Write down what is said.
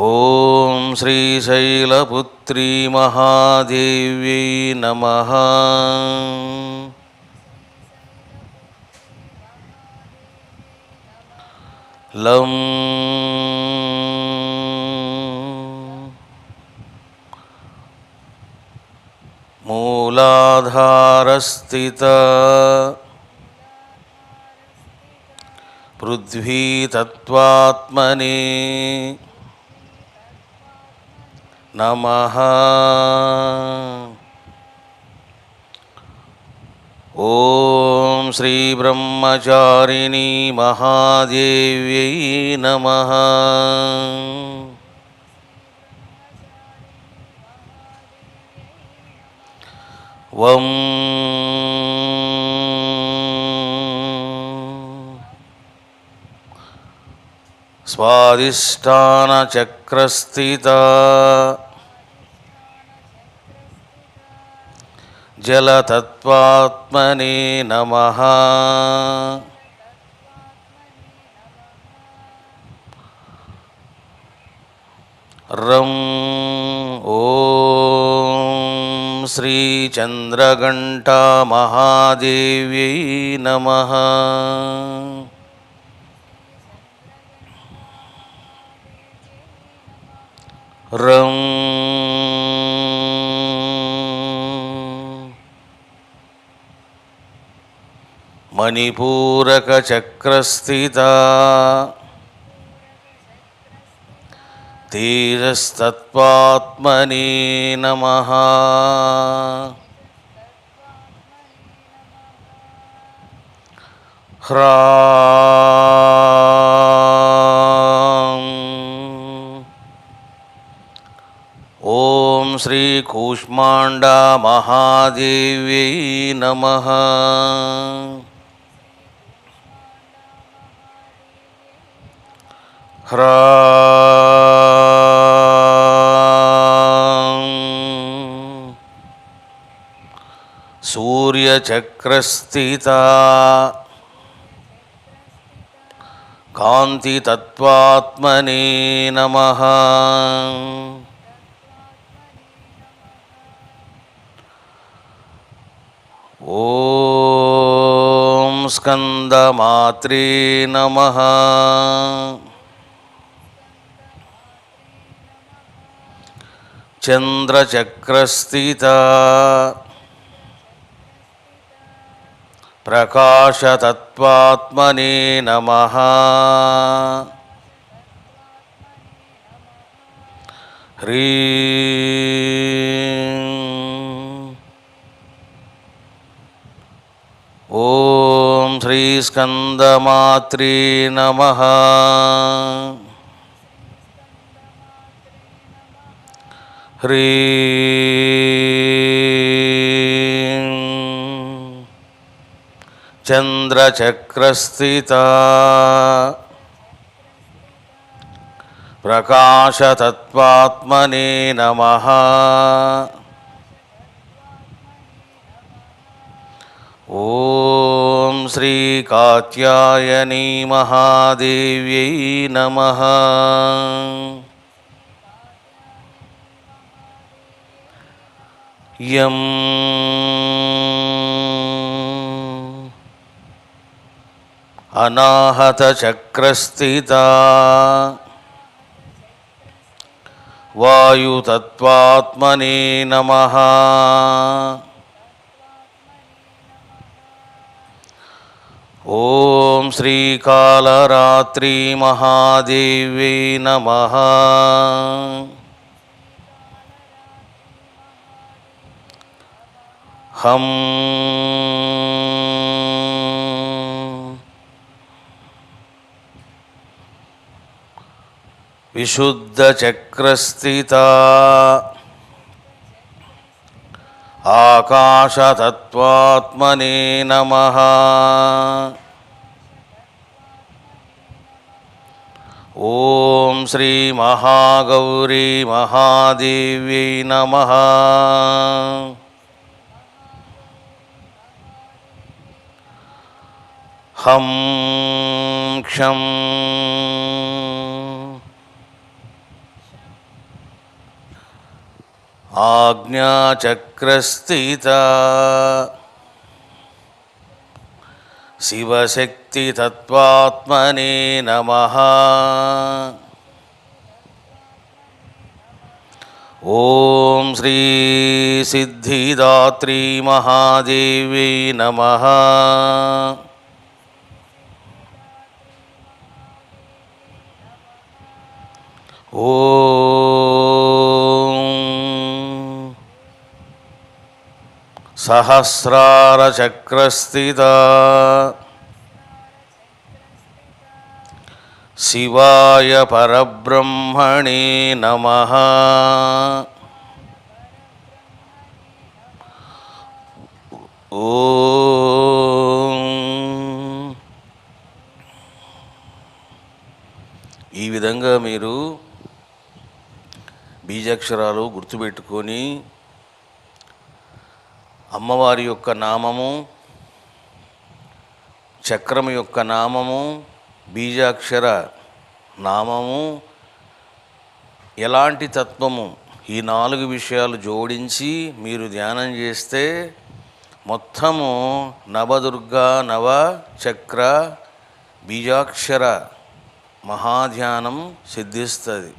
ఓం శ్రీశైలపుత్రీ మహాదేవ్యై నమః. లం మూలాధారస్థిత పృథ్వీతత్వాత్మనే నమః. ఓం శ్రీ బ్రహ్మచారిణీ మహాదేవ్యై నమః. వం స్వాదిష్టానచక్రస్థితా జలతత్వాత్మనే నమః. రం ఓం శ్రీ చంద్రఘంటా మహాదేవ్యై నమః. రం మణిపూరకచక్రస్థితా తేజస్తత్వాత్మనే నమః. హ్రాం ఓం శ్రీ కూష్మాండా మహాదేవ్యై నమః. హ్రాం సూర్యచక్రస్థితా కాంతితత్వాత్మనే నమః. ఓం స్కందమాత్రే నమః. చంద్రచక్రస్థితా ప్రకాశతత్వాత్మనే నమః. హ్రీం ఓం శ్రీ స్కందమాత్రే నమః. హ్రీం చంద్రచక్రస్థితా ప్రకాశతత్వాత్మనే నమః. ఓం శ్రీ కాత్యాయనీ మహాదేవ్యై నమః. యం అనాహతచక్రస్థితా వాయుతత్వాత్మనే నమః. ఓం శ్రీకాళరాత్రీ మహాదేవ్యై నమః. హం విశుద్ధచక్రస్థితా ఆకాశతత్వాత్మనే నమః. ఓం శ్రీ మహాగౌరీ మహాదేవ్యై నమః. హం క్షం ఆజ్ఞాచక్రస్థిత శివశక్తితత్వాత్మనే నమః. ఓం శ్రీ సిద్ధిదాత్రీ మహాదేవ్యై నమః. ఓం సహస్రారచక్రస్థిత శివాయ పరబ్రహ్మణే నమః. ఓం ఈ విధంగా మీరు బీజాక్షరాలు గుర్తుపెట్టుకొని అమ్మవారి యొక్క నామము, చక్రము యొక్క నామము, బీజాక్షర నామము, ఎలాంటి తత్వము, ఈ 4 విషయాలు జోడించి మీరు ధ్యానం చేస్తే మొత్తము నవదుర్గా నవచక్ర బీజాక్షర మహాధ్యానం సిద్ధిస్తుంది.